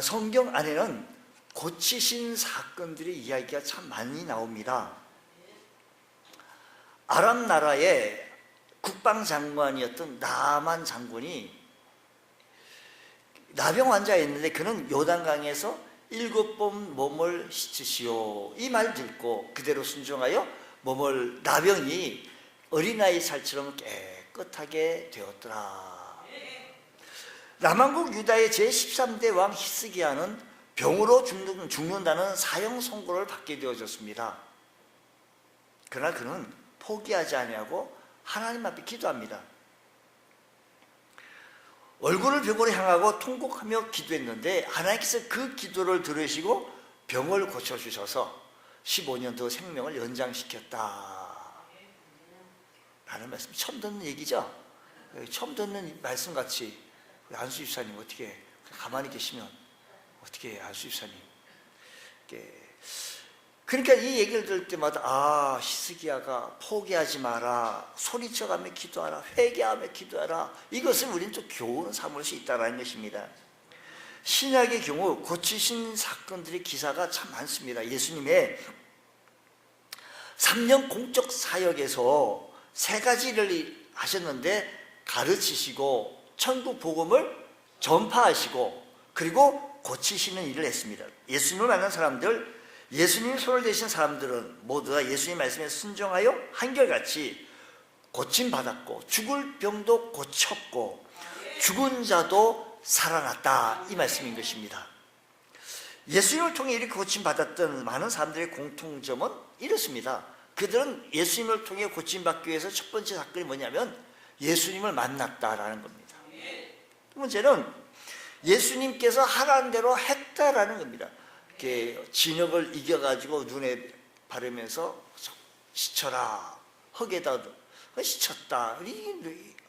성경 안에는 고치신 사건들의 이야기가 참 많이 나옵니다. 아람 나라의 국방장관이었던 나만 장군이 나병 환자였는데 그는 요단강에서 7번 몸을 씻으시오 이 말 듣고 그대로 순종하여 몸을 나병이 어린아이 살처럼 깨끗하게 되었더라. 남왕국 유다의 제13대 왕 히스기야는 병으로 죽는다는 사형 선고를 받게 되어졌습니다. 그러나 그는 포기하지 아니하고 하나님 앞에 기도합니다. 얼굴을 벽으로 향하고 통곡하며 기도했는데 하나님께서 그 기도를 들으시고 병을 고쳐주셔서 15년 더 생명을 연장시켰다 라는 말씀, 처음 듣는 얘기죠. 처음 듣는 말씀같이 안수 집사님 어떻게 가만히 계시면 어떻게 해요, 안수 집사님. 그러니까 이 얘기를 들을 때마다 히스기야가 포기하지 마라, 소리쳐가며 기도하라, 회개하며 기도하라, 이것을 우리는 또 교훈 삼을 수 있다는 것입니다. 신약의 경우 고치신 사건들의 기사가 참 많습니다. 예수님의 3년 공적 사역에서 3가지를 하셨는데 가르치시고 천국 복음을 전파하시고 그리고 고치시는 일을 했습니다. 예수님을 만난 사람들, 예수님이 손을 대신 사람들은 모두 다 예수님 말씀에 순종하여 한결같이 고침받았고 죽을 병도 고쳤고 죽은 자도 살아났다, 이 말씀인 것입니다. 예수님을 통해 이렇게 고침받았던 많은 사람들의 공통점은 이렇습니다. 그들은 예수님을 통해 고침받기 위해서 첫 번째 사건이 뭐냐면 예수님을 만났다라는 겁니다. 문제는 예수님께서 하라는 대로 했다라는 겁니다. 진역을 이겨가지고 눈에 바르면서 씻쳐라, 흙에다 씻쳤다,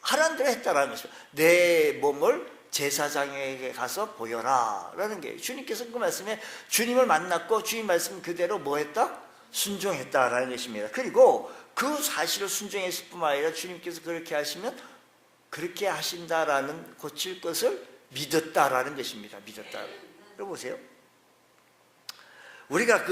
하라는 대로 했다라는 것이죠. 내 몸을 제사장에게 가서 보여라 라는 게, 주님께서 그 말씀에 주님을 만났고 주님 말씀 그대로 뭐 했다? 순종했다라는 것입니다. 그리고 그 사실을 순종했을 뿐만 아니라 주님께서 그렇게 하시면 그렇게 하신다라는 고칠 것을 믿었다라는 것입니다. 믿었다. 여러분 보세요. 우리가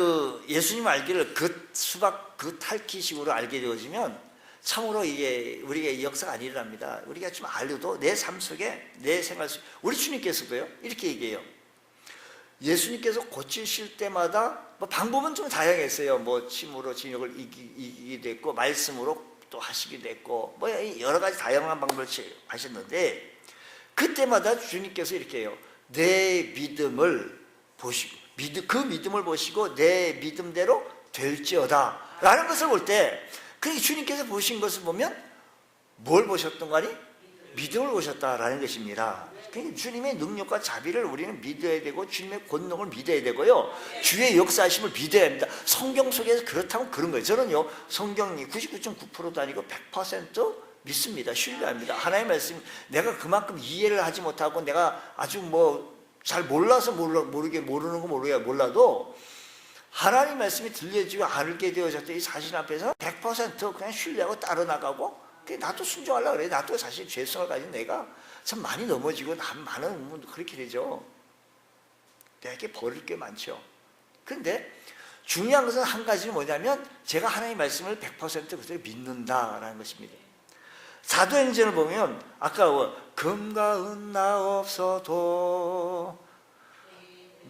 예수님 알기를 수박 탈키식으로 알게 되어지면 참으로 이게 우리가 역사가 안 일어납니다. 우리가 좀 알려도 내 삶 속에, 내 생활 속에, 우리 주님께서도요 이렇게 얘기해요. 예수님께서 고치실 때마다 방법은 좀 다양했어요. 침으로 진역을 이기기도 했고 말씀으로 또 하시기도 했고 여러 가지 다양한 방법을 하셨는데 그때마다 주님께서 이렇게 해요. 내 믿음을 보시고 그 믿음을 보시고 내 믿음대로 될지어다 라는 것을 볼 때, 그러니까 주님께서 보신 것을 보면 뭘 보셨던 거니? 믿음을 보셨다라는 것입니다. 그러니까 주님의 능력과 자비를 우리는 믿어야 되고 주님의 권능을 믿어야 되고요, 주의 역사하심을 믿어야 합니다. 성경 속에서 그렇다면 그런 거예요. 저는요 성경이 99.9%도 아니고 100% 믿습니다. 신뢰합니다. 하나님의 말씀, 내가 그만큼 이해를 하지 못하고 내가 아주 잘 몰라서 모르는 거 몰라도 하나님 말씀이 들려지고 알게 되어졌던 이 사실 앞에서 100% 그냥 신뢰하고 따라 나가고, 나도 순종하려고 그래. 나도 사실 죄성을 가진 내가 참 많이 넘어지고 많은 분도 그렇게 되죠. 내게 버릴 게 많죠. 그런데 중요한 것은 한 가지는 뭐냐면 제가 하나님의 말씀을 100% 그대로 믿는다라는 것입니다. 사도행전을 보면 아까 금과 은 나 없어도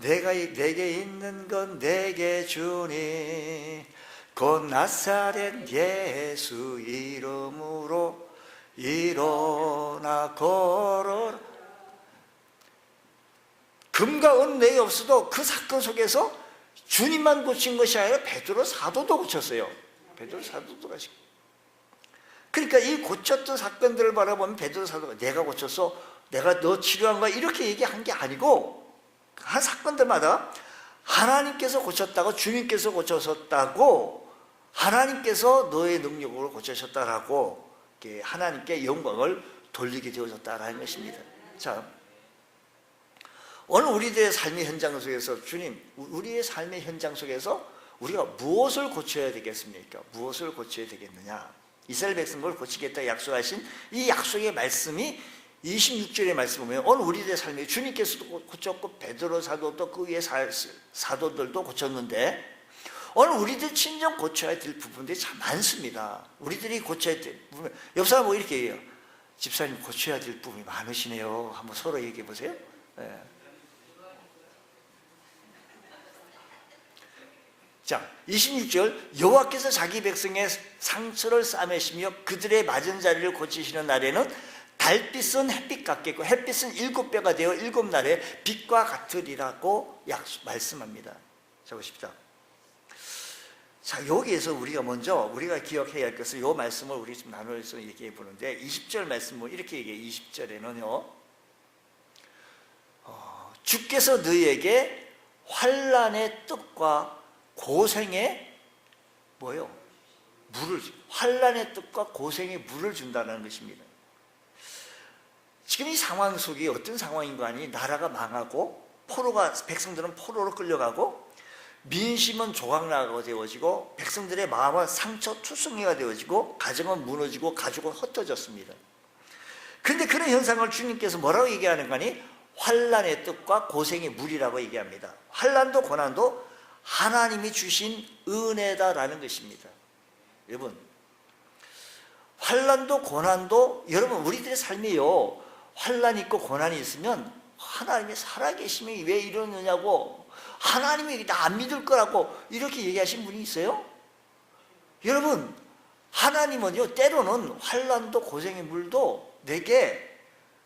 내게 있는 건 내게 주니 곧 나사렛 예수 이름으로 일어나 걸어라. 금과 은 내게 없어도 그 사건 속에서 주님만 고친 것이 아니라 베드로 사도도 고쳤어요. 베드로 사도도 가시고. 그러니까 이 고쳤던 사건들을 바라보면 베드로 사도가 내가 고쳤어, 내가 너 치료한 거야, 이렇게 얘기한 게 아니고 한 사건들마다 하나님께서 고쳤다고, 주님께서 고쳤었다고, 하나님께서 너의 능력으로 고치셨다라고 하나님께 영광을 돌리게 되어졌다라는 것입니다. 자, 오늘 우리들의 삶의 현장 속에서 주님, 우리의 삶의 현장 속에서 우리가 무엇을 고쳐야 되겠습니까? 무엇을 고쳐야 되겠느냐? 이스라엘 백성을 고치겠다 약속하신 이 약속의 말씀이 26절의 말씀 보면 오늘 우리들의 삶에 주님께서도 고쳤고 베드로 사도도 그 위에 사도들도 고쳤는데 오늘 우리들 친정 고쳐야 될 부분들이 참 많습니다. 우리들이 고쳐야 될 부분, 옆 사람 뭐 이렇게 얘기해요. 집사님 고쳐야 될 부분이 많으시네요. 한번 서로 얘기해 보세요. 네. 자, 26절 여호와께서 자기 백성의 상처를 싸매시며 그들의 맞은 자리를 고치시는 날에는 달빛은 햇빛 같겠고 햇빛은 7배가 되어 7날에 빛과 같으리라고 말씀합니다. 자, 보십시오. 자, 여기에서 우리가 먼저 우리가 기억해야 할 것은 이 말씀을 우리 좀 나누어서 얘기해 보는데 20절 말씀은 이렇게 얘기해요. 20절에는요 주께서 너희에게 환난의 뜻과 고생의 뭐요? 환난의 뜻과 고생의 물을 준다는 것입니다. 지금 이 상황 속이 어떤 상황인 거 아니? 나라가 망하고 백성들은 포로로 끌려가고 민심은 조각나가 되어지고 백성들의 마음은 상처 투성이가 되어지고 가정은 무너지고 가족은 흩어졌습니다. 그런데 그런 현상을 주님께서 뭐라고 얘기하는 거니? 환난의 뜻과 고생의 물이라고 얘기합니다. 환난도 고난도 하나님이 주신 은혜다라는 것입니다. 여러분, 환난도 고난도 여러분 우리들의 삶이요 환난이 있고 고난이 있으면 하나님이 살아계심이 왜 이러느냐고 하나님이 나 안 믿을 거라고 이렇게 얘기하신 분이 있어요? 여러분 하나님은요 때로는 환난도 고생의 물도 내게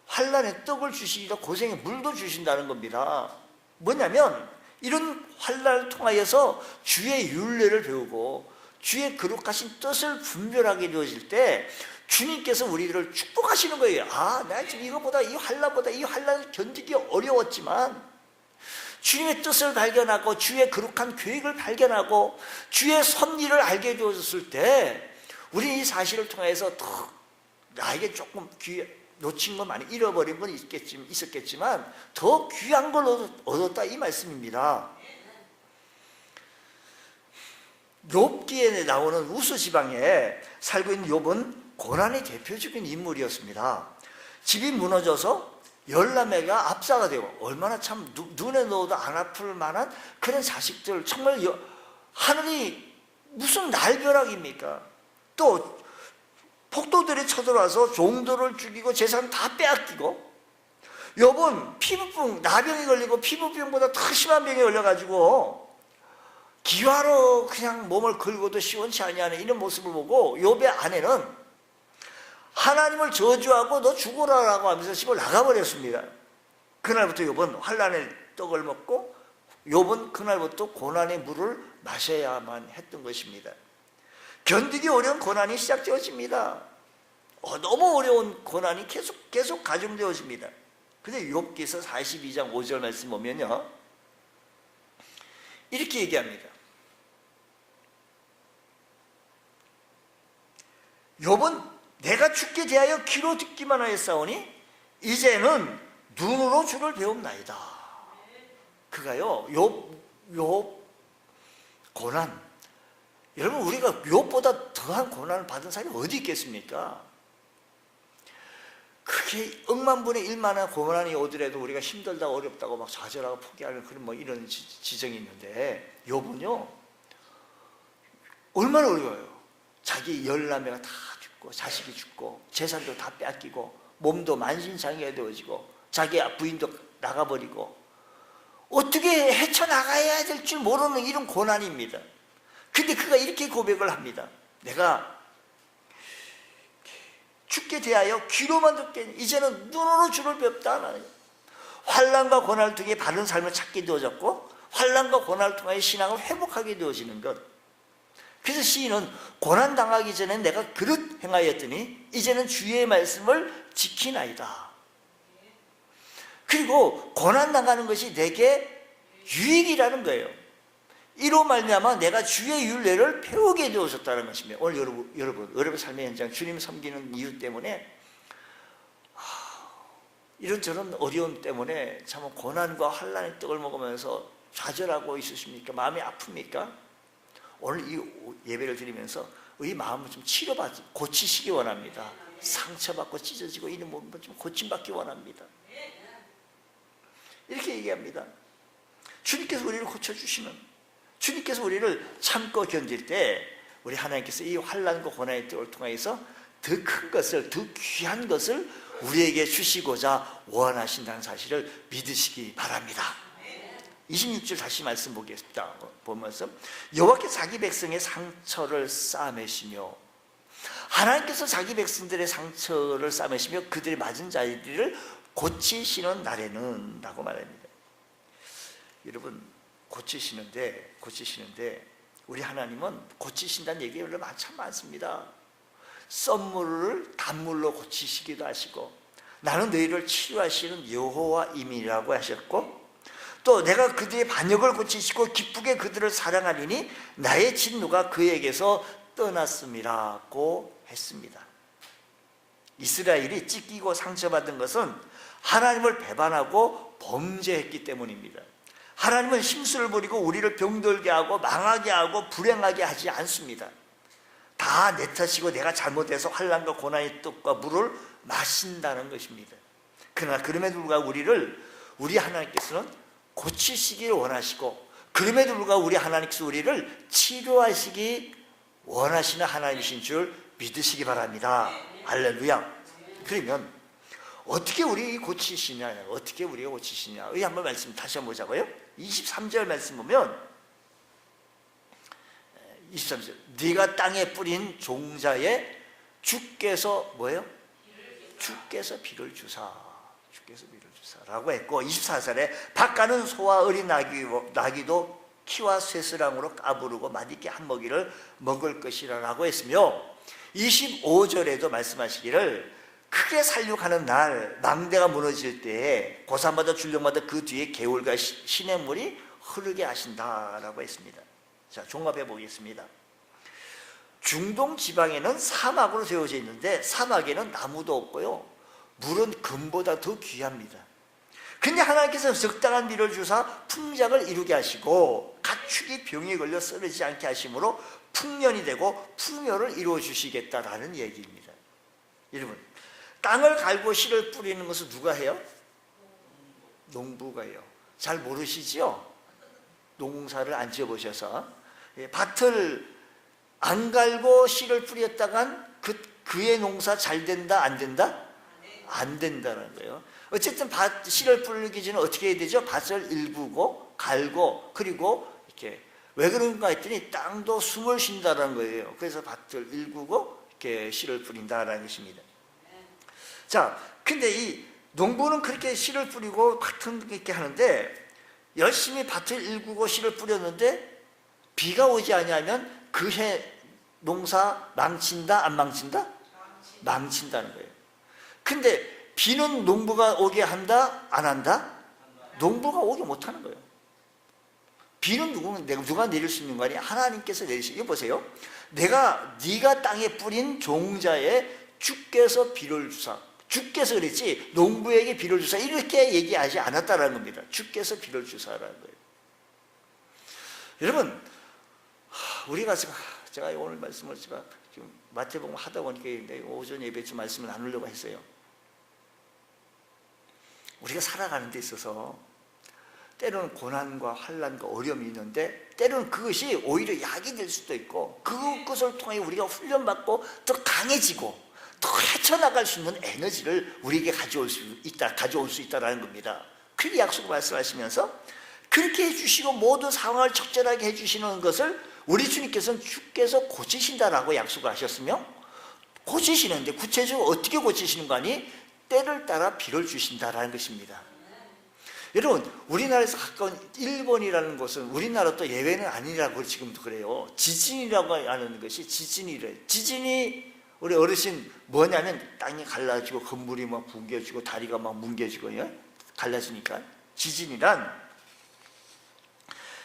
환난의 떡을 주시기도 고생의 물도 주신다는 겁니다. 뭐냐면 이런 환난을 통하여서 주의 율례를 배우고 주의 거룩하신 뜻을 분별하게 되어질 때 주님께서 우리들을 축복하시는 거예요. 아, 내가 지금 이 환난을 견디기 어려웠지만 주님의 뜻을 발견하고 주의 거룩한 계획을 발견하고 주의 섭리를 알게 되어졌을 때 우리 이 사실을 통해서 더 나에게 조금 놓친 건 많이 잃어버린 건 있었겠지만 더 귀한 걸 얻었다 이 말씀입니다. 욥기에 나오는 우스 지방에 살고 있는 욥은 고난의 대표적인 인물이었습니다. 집이 무너져서 열남매가 압사가 되고 얼마나 참 눈에 넣어도 안 아플 만한 그런 자식들 정말 하늘이 무슨 날벼락입니까? 또 폭도들이 쳐들어와서 종들을 죽이고 재산 다 빼앗기고 욥은 피부병 나병이 걸리고 피부병보다 더 심한 병에 걸려가지고 기화로 그냥 몸을 긁어도 시원치 아니하는 이런 모습을 보고 욥의 아내는 하나님을 저주하고 너 죽어라라고 하면서 집을 나가버렸습니다. 그날부터 욥은 환난의 떡을 먹고 욥은 그날부터 고난의 물을 마셔야만 했던 것입니다. 견디기 어려운 고난이 시작되어집니다. 너무 어려운 고난이 계속 가중되어집니다. 근데 욥기서 42장 5절 말씀 보면요 이렇게 얘기합니다. 욥은 내가 죽게 대하여 귀로 듣기만 하였사오니 이제는 눈으로 주를 배웁나이다. 그가요 욥 고난 여러분 우리가 욥보다 더한 고난을 받은 사람이 어디 있겠습니까? 그게 억만분의 1만한 고난이 오더라도 우리가 힘들다 어렵다고 막 좌절하고 포기하는 그런 뭐 이런 지정이 있는데 욥은요 얼마나 어려워요. 자기 열남매가 다 죽고 자식이 죽고 재산도 다 빼앗기고 몸도 만신창이가 되어지고 자기 부인도 나가버리고 어떻게 헤쳐나가야 될 줄 모르는 이런 고난입니다. 근데 그가 이렇게 고백을 합니다. 내가 죽게 대하여 귀로만 듣겠니 이제는 눈으로 주를 뵙다. 환난과 고난을 통해 바른 삶을 찾게 되어졌고 환난과 고난을 통해 신앙을 회복하게 되어지는 것. 그래서 시인은 고난당하기 전에 내가 그릇 행하였더니 이제는 주의 말씀을 지키나이다. 그리고 고난당하는 것이 내게 유익이라는 거예요. 이로 말미암아 내가 주의 율례를 배우게 되어졌다는 것입니다. 오늘 여러분 삶의 현장 주님 섬기는 이유 때문에 이런저런 어려움 때문에 참 고난과 환난의 떡을 먹으면서 좌절하고 있으십니까? 마음이 아픕니까? 오늘 이 예배를 드리면서 이 마음을 좀 고치시기 원합니다. 상처받고 찢어지고 이런 몸 좀 고침받기 원합니다. 이렇게 얘기합니다. 주님께서 우리를 고쳐주시면, 주님께서 우리를 참고 견딜 때 우리 하나님께서 이 환난과 고난의 때를 통해서 더 큰 것을, 더 귀한 것을 우리에게 주시고자 원하신다는 사실을 믿으시기 바랍니다. 26절 다시 말씀 보겠습니다. 보면서 여호와께서 자기 백성의 상처를 싸매시며, 하나님께서 자기 백성들의 상처를 싸매시며 그들의 맞은 자리를 고치시는 날에는 라고 말합니다. 여러분, 고치시는데 우리 하나님은 고치신다는 얘기가 참 많습니다. 썸물을 단물로 고치시기도 하시고, 나는 너희를 치유하시는 여호와임이라고 하셨고, 또 내가 그들의 반역을 고치시고 기쁘게 그들을 사랑하리니 나의 진노가 그에게서 떠났음이라고 했습니다. 이스라엘이 찢기고 상처받은 것은 하나님을 배반하고 범죄했기 때문입니다. 하나님은 심술을 부리고 우리를 병들게 하고 망하게 하고 불행하게 하지 않습니다. 다 내 탓이고 내가 잘못해서 환난과 고난의 떡과 물을 마신다는 것입니다. 그러나 그럼에도 불구하고 우리 하나님께서는 고치시기를 원하시고, 그럼에도 불구하고 우리 하나님께서 우리를 치료하시기 원하시는 하나님이신 줄 믿으시기 바랍니다. 할렐루야. 그러면 어떻게 우리 고치시냐, 어떻게 우리가 고치시냐, 이 한번 말씀 다시 한번 보자고요. 23절 말씀 보면 23절, 네가 땅에 뿌린 종자에 주께서 뭐예요? 주께서 비를 주사, 주께서 비를 주사라고 했고, 24절에 밭가는 소와 어린 나귀도 키와 쇠스랑으로 까부르고 맛있게 한 먹이를 먹을 것이라고 했으며, 25절에도 말씀하시기를 크게 살육하는 날 망대가 무너질 때에 고산마다 줄령마다 그 뒤에 개울과 시냇물이 흐르게 하신다라고 했습니다. 자, 종합해 보겠습니다. 중동 지방에는 사막으로 세워져 있는데 사막에는 나무도 없고요, 물은 금보다 더 귀합니다. 근데 하나님께서 적당한 비를 주사 풍작을 이루게 하시고 가축이 병에 걸려 쓰러지지 않게 하심으로 풍년이 되고 풍요를 이루어 주시겠다라는 얘기입니다. 여러분, 땅을 갈고 씨를 뿌리는 것을 누가 해요? 농부가 해요. 잘 모르시죠? 농사를 안 지어보셔서. 밭을 안 갈고 씨를 뿌렸다간 그의 농사 잘 된다, 안 된다? 안 된다는 거예요. 어쨌든 씨를 뿌리기 전에 어떻게 해야 되죠? 밭을 일구고 갈고, 그리고 이렇게, 왜 그런가 했더니 땅도 숨을 쉰다는 거예요. 그래서 밭을 일구고 이렇게 씨를 뿌린다라는 것입니다. 자, 근데 이 농부는 그렇게 씨를 뿌리고 밭을 이렇게 하는데, 열심히 밭을 일구고 씨를 뿌렸는데 비가 오지 않으면 그 해 농사 망친다, 안 망친다? 망친다는 거예요. 근데 비는 농부가 오게 한다, 안 한다? 농부가 오게 못하는 거예요. 비는 누가 내릴 수 있는 거 아니에요? 하나님께서 내리시고. 이거 보세요. 네가 땅에 뿌린 종자에 주께서 비를 주사, 주께서 그랬지 농부에게 비를 주사 이렇게 얘기하지 않았다라는 겁니다. 주께서 비를 주사라는 거예요. 여러분, 우리가 제가 오늘 말씀을 제가 지금 마태복음 하다 보니까 오전 예배쯤 말씀을 나누려고 했어요. 우리가 살아가는 데 있어서 때로는 고난과 환난과 어려움이 있는데, 때로는 그것이 오히려 약이 될 수도 있고, 그것을 통해 우리가 훈련받고 더 강해지고 더 헤쳐나갈 수 있는 에너지를 우리에게 가져올 수 있다라는 겁니다. 그렇게 약속을 말씀하시면서 그렇게 해주시고 모든 상황을 적절하게 해주시는 것을 우리 주님께서는 주께서 고치신다라고 약속을 하셨으며, 고치시는데 구체적으로 어떻게 고치시는 거 아니? 때를 따라 비를 주신다라는 것입니다. 여러분, 우리나라에서 가까운 일본이라는 곳은 우리나라 또 예외는 아니라고 지금도 그래요. 지진이라고 하는 것이 지진이래요. 지진이 우리 어르신 뭐냐면 땅이 갈라지고 건물이 막 붕괴지고 다리가 막 뭉개지고 갈라지니까. 지진이란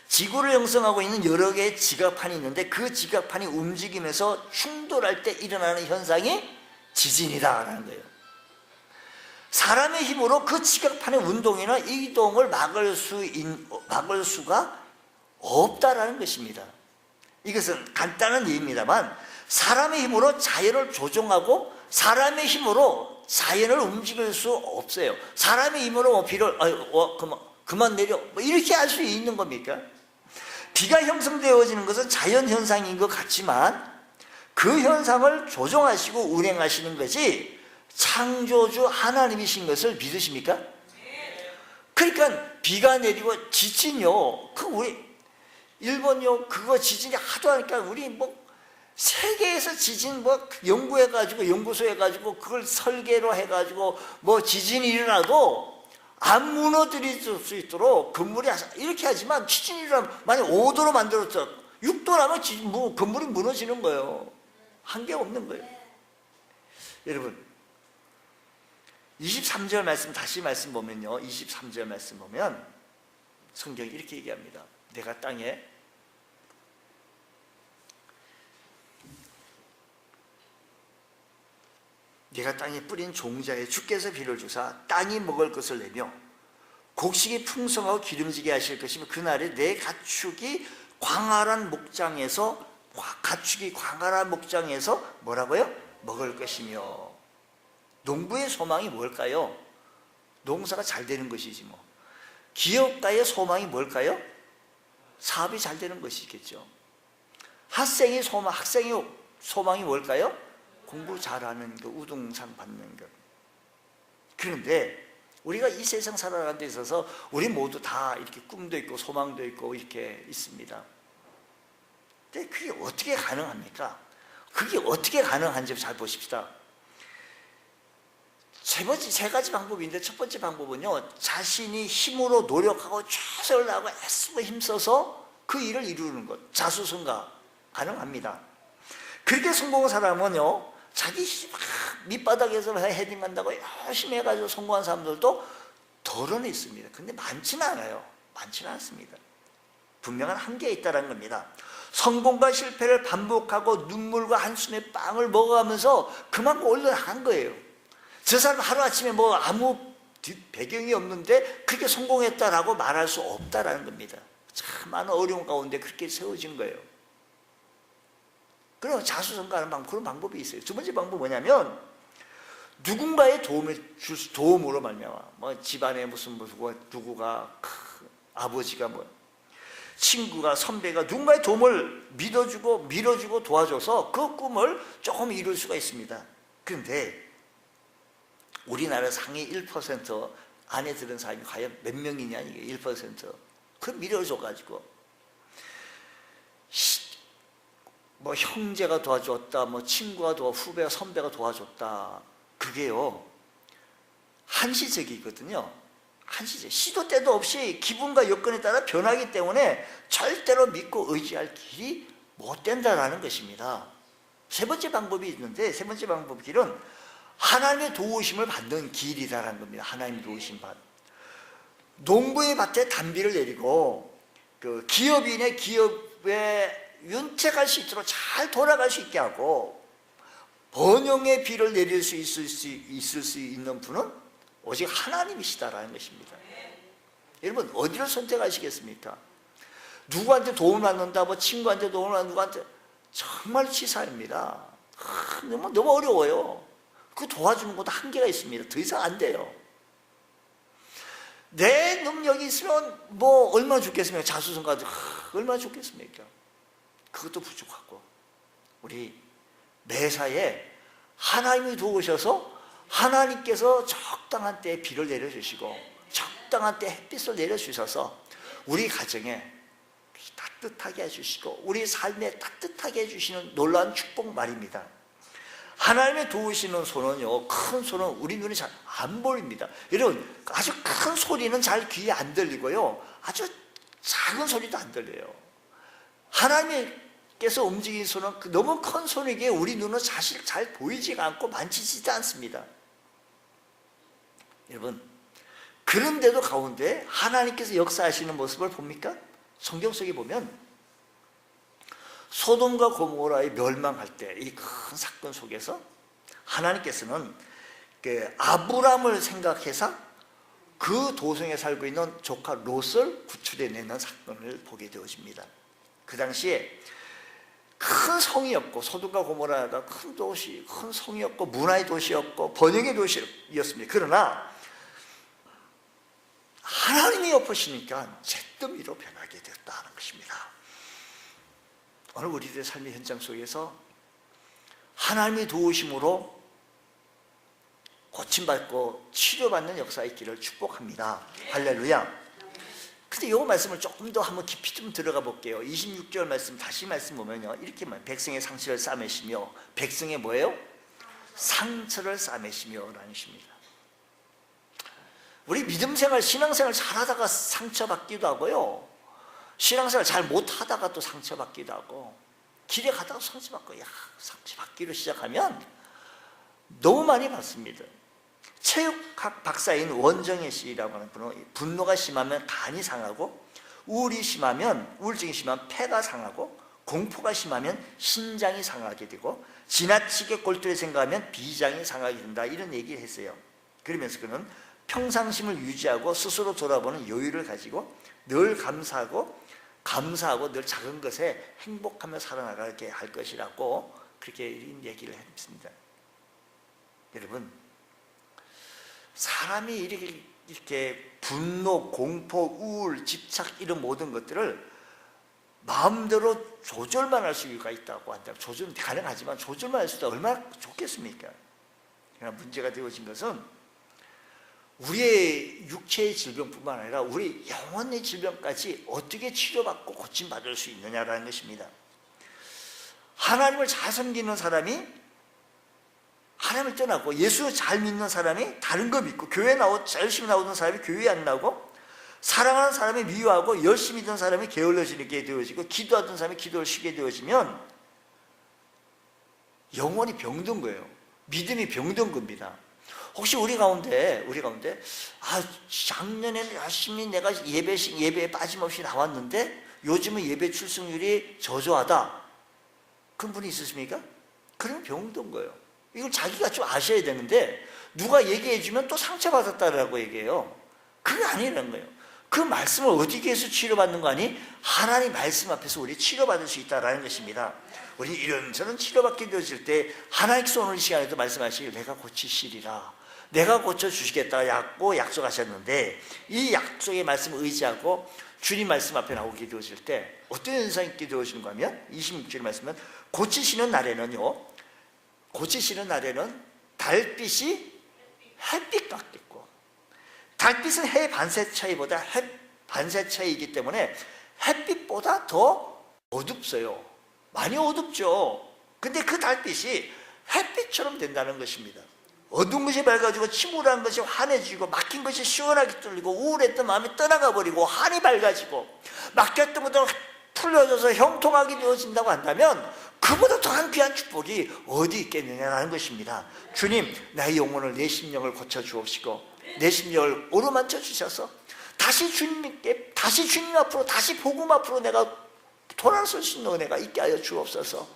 지구를 형성하고 있는 여러 개의 지각판이 있는데 그 지각판이 움직이면서 충돌할 때 일어나는 현상이 지진이다라는 거예요. 사람의 힘으로 그 지각판의 운동이나 이동을 막을 수가 없다라는 것입니다. 이것은 간단한 예입니다만 사람의 힘으로 자연을 조종하고 사람의 힘으로 자연을 움직일 수 없어요. 사람의 힘으로 뭐 비를 그만 내려 뭐 이렇게 할 수 있는 겁니까? 비가 형성되어지는 것은 자연 현상인 것 같지만 그 현상을 조정하시고 운행하시는 것이 창조주 하나님이신 것을 믿으십니까? 그러니까 비가 내리고 지진요, 우리 일본요 그거 지진이 하도 하니까 우리 뭐 세계에서 지진 뭐 연구해가지고 연구소해가지고 그걸 설계로 해가지고 뭐 지진이 일어나도 안 무너뜨릴 수 있도록 건물이 이렇게 하지만 지진이 일어나면 만약 5도로 만들었죠, 6도라면 건물이 무너지는 거예요. 한계 없는 거예요. 여러분 23절 말씀 다시 말씀 보면요, 23절 말씀 보면 성경이 이렇게 얘기합니다. 내가 땅에 뿌린 종자에 주께서 비를 주사 땅이 먹을 것을 내며 곡식이 풍성하고 기름지게 하실 것이며 그날에 내 가축이 광활한 목장에서 뭐라고요? 먹을 것이며. 농부의 소망이 뭘까요? 농사가 잘 되는 것이지 뭐. 기업가의 소망이 뭘까요? 사업이 잘 되는 것이겠죠. 학생의 소망이 뭘까요? 공부 잘하는 거, 우등상 받는 것. 그런데 우리가 이 세상 살아가는 데 있어서 우리 모두 다 이렇게 꿈도 있고 소망도 있고 이렇게 있습니다. 근데 그게 어떻게 가능합니까? 그게 어떻게 가능한지 잘 보십시다. 세 가지 방법인데 첫 번째 방법은요, 자신이 힘으로 노력하고 최선을 다하고 애쓰고 힘써서 그 일을 이루는 것, 자수성가 가능합니다. 그렇게 성공한 사람은요, 자기 밑바닥에서 헤딩한다고 열심히 해가지고 성공한 사람들도 덜어는 있습니다. 근데 많지는 않아요. 많지는 않습니다. 분명한 한계가 있다는 겁니다. 성공과 실패를 반복하고 눈물과 한숨의 빵을 먹어가면서 그만큼 올라간 거예요. 저 사람 하루아침에 뭐 아무 배경이 없는데 그렇게 성공했다라고 말할 수 없다라는 겁니다. 참 많은 어려움 가운데 그렇게 세워진 거예요. 그럼 자수성가하는 그런 방법이 있어요. 두 번째 방법은 뭐냐면 누군가의 도움으로 말미암아 뭐 집안에 무슨 누구가 아버지가 뭐 친구가 선배가 누군가의 도움을 믿어주고 밀어주고 도와줘서 그 꿈을 조금 이룰 수가 있습니다. 그런데 우리나라 상위 1% 안에 드는 사람이 과연 몇 명이냐, 이게 1%. 그 밀어줘가지고 뭐 형제가 도와줬다, 뭐 친구가 후배가 선배가 도와줬다. 그게요 한시적이거든요. 한시적. 시도 때도 없이 기분과 여건에 따라 변하기 때문에 절대로 믿고 의지할 길이 못 된다라는 것입니다. 세 번째 방법이 있는데 세 번째 방법 길은 하나님의 도우심을 받는 길이다라는 겁니다. 하나님의 도우심 받. 농부의 밭에 단비를 내리고 그 기업인의 기업에 윤택할 수 있도록 잘 돌아갈 수 있게 하고 번영의 비를 내릴 수 있을 수 있는 분은 오직 하나님이시다라는 것입니다. 여러분 어디를 선택하시겠습니까? 누구한테 도움을 받는다, 뭐 친구한테 도움을 받는다, 누구한테 정말 치사합니다. 너무 어려워요. 그 도와주는 것도 한계가 있습니다. 더 이상 안 돼요. 내 능력이 있으면 뭐 얼마나 좋겠습니까? 자수성가도 얼마나 좋겠습니까? 그것도 부족하고 우리 매사에 하나님이 도우셔서 하나님께서 적당한 때에 비를 내려주시고 적당한 때에 햇빛을 내려주셔서 우리 가정에 따뜻하게 해주시고 우리 삶에 따뜻하게 해주시는 놀라운 축복 말입니다. 하나님의 도우시는 손은요, 큰 손은 우리 눈에 잘 안 보입니다. 여러분 아주 큰 소리는 잘 귀에 안 들리고요, 아주 작은 소리도 안 들려요. 하나님께서 움직이는 손은 너무 큰 손이기에 우리 눈은 사실 잘 보이지가 않고 만지지도 않습니다. 여러분 그런데도 가운데 하나님께서 역사하시는 모습을 봅니까? 성경 속에 보면 소돔과 고모라의 멸망할 때 이 큰 사건 속에서 하나님께서는 아브람을 생각해서 그 도성에 살고 있는 조카 롯을 구출해내는 사건을 보게 되어집니다. 그 당시에 큰 성이었고, 소돔과 고모라가 큰 도시, 큰 성이었고, 문화의 도시였고, 번영의 도시였습니다. 그러나 하나님이 엎으시니까 잿더미로 변하게 되었다는 것입니다. 오늘 우리들의 삶의 현장 속에서 하나님의 도우심으로 고침받고 치료받는 역사가 있기를 축복합니다. 할렐루야. 근데 이 말씀을 조금 더 한번 깊이 좀 들어가 볼게요. 26절 말씀, 다시 말씀 보면요, 이렇게 말해요. 백성의 상처를 싸매시며, 백성의 뭐예요? 상처를 싸매시며 라는 것입니다. 우리 믿음생활, 신앙생활 잘하다가 상처받기도 하고요, 신앙생활 잘 못하다가 또 상처받기도 하고, 길에 가다가 상처받고, 상처받기로 시작하면 너무 많이 받습니다. 체육학 박사인 원정혜 씨라고 하는 분은 분노가 심하면 간이 상하고, 우울이 심하면, 우울증이 심하면 폐가 상하고, 공포가 심하면 신장이 상하게 되고, 지나치게 골똘히 생각하면 비장이 상하게 된다, 이런 얘기를 했어요. 그러면서 그는 평상심을 유지하고 스스로 돌아보는 여유를 가지고 늘 감사하고 늘 작은 것에 행복하며 살아나가게 할 것이라고 그렇게 얘기를 했습니다. 여러분, 사람이 이렇게 분노, 공포, 우울, 집착 이런 모든 것들을 마음대로 조절만 할 수가 있다고 한다면, 조절은 가능하지만 조절만 할 수 있다면 얼마나 좋겠습니까? 그러나 문제가 되어진 것은 우리의 육체의 질병뿐만 아니라 우리 영혼의 질병까지 어떻게 치료받고 고침받을 수 있느냐라는 것입니다. 하나님을 잘 섬기는 사람이 하나님을 떠나고, 예수 잘 믿는 사람이 다른 거 믿고, 교회 열심히 나오는 사람이 교회에 안 나오고, 사랑하는 사람이 미워하고, 열심히 있는 사람이 게을러지게 되어지고, 기도하던 사람이 기도를 쉬게 되어지면 영혼이 병든 거예요. 믿음이 병든 겁니다. 혹시 우리 가운데 작년에는 열심히 내가 예배에 빠짐없이 나왔는데 요즘은 예배 출석률이 저조하다, 그런 분이 있으십니까? 그러면 병든 거예요. 이걸 자기가 좀 아셔야 되는데, 누가 얘기해 주면 또 상처받았다라고 얘기해요. 그게 아니라는 거예요. 그 말씀을 어디에서 치료받는 거 아니? 하나님 말씀 앞에서 우리 치료받을 수 있다라는 것입니다. 우리 이런저런 치료받게 되어질 때 하나님께서 오늘 이 시간에도 말씀하시길, 내가 고치시리라, 내가 고쳐주시겠다고 약속하셨는데, 이 약속의 말씀을 의지하고 주님 말씀 앞에 나오게 되어질 때 어떤 현상이 있게 되어지는가 하면, 26절 말씀은 고치시는 날에는 달빛이 햇빛 같겠고, 달빛은 해 반세 차이보다 반세 차이이기 때문에 햇빛보다 더 어둡어요. 많이 어둡죠. 근데 그 달빛이 햇빛처럼 된다는 것입니다. 어두운 것이 밝아지고, 침울한 것이 환해지고, 막힌 것이 시원하게 뚫리고, 우울했던 마음이 떠나가 버리고, 한이 밝아지고, 막혔던 것들은 풀려져서 형통하게 되어진다고 한다면, 그보다 더한 귀한 축복이 어디 있겠느냐라는 것입니다. 주님, 나의 영혼을, 내 심령을 고쳐 주옵시고, 내 심령을 오르만쳐 주셔서 다시 주님께, 다시 주님 앞으로, 다시 복음 앞으로 내가 돌아설 수 있는 은혜가 있게 하여 주옵소서.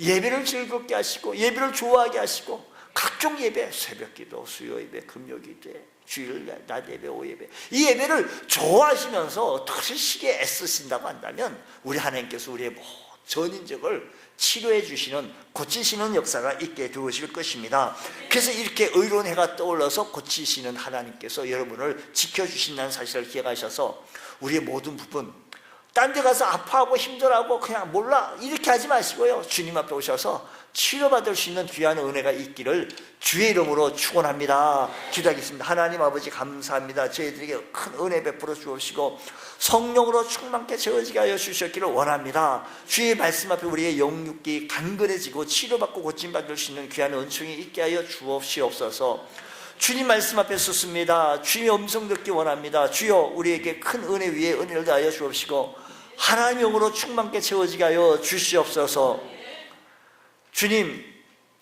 예배를 즐겁게 하시고, 예배를 좋아하게 하시고, 각종 예배, 새벽기도, 수요예배, 금요기도에, 주일, 낮 예배, 오예배, 이 예배를 좋아하시면서 터시게 애쓰신다고 한다면, 우리 하나님께서 우리의 전 인적을 치료해 주시는, 고치시는 역사가 있게 되어질 것입니다. 그래서 이렇게 의로운 해가 떠올라서 고치시는 하나님께서 여러분을 지켜주신다는 사실을 기억하셔서, 우리의 모든 부분, 딴 데 가서 아파하고 힘들어하고 그냥 몰라 이렇게 하지 마시고요, 주님 앞에 오셔서 치료받을 수 있는 귀한 은혜가 있기를 주의 이름으로 축원합니다. 기도하겠습니다. 하나님 아버지, 감사합니다. 저희들에게 큰 은혜 베풀어 주옵시고 성령으로 충만케 채워지게 하여 주셨기를 원합니다. 주의 말씀 앞에 우리의 영육이 간근해지고 치료받고 고침받을 수 있는 귀한 은총이 있게 하여 주옵시옵소서. 주님 말씀 앞에 섰습니다. 주님의 음성 듣기 원합니다. 주여, 우리에게 큰 은혜 위에 은혜를 더하여 주옵시고 하나님의 영으로 충만케 채워지게 하여 주시옵소서. 주님,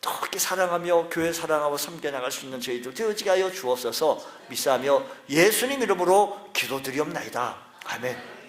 더 그렇게 사랑하며 교회 사랑하고 섬겨나갈 수 있는 저희들 되어지게 하여 주옵소서. 믿사하며 예수님 이름으로 기도드리옵나이다. 아멘.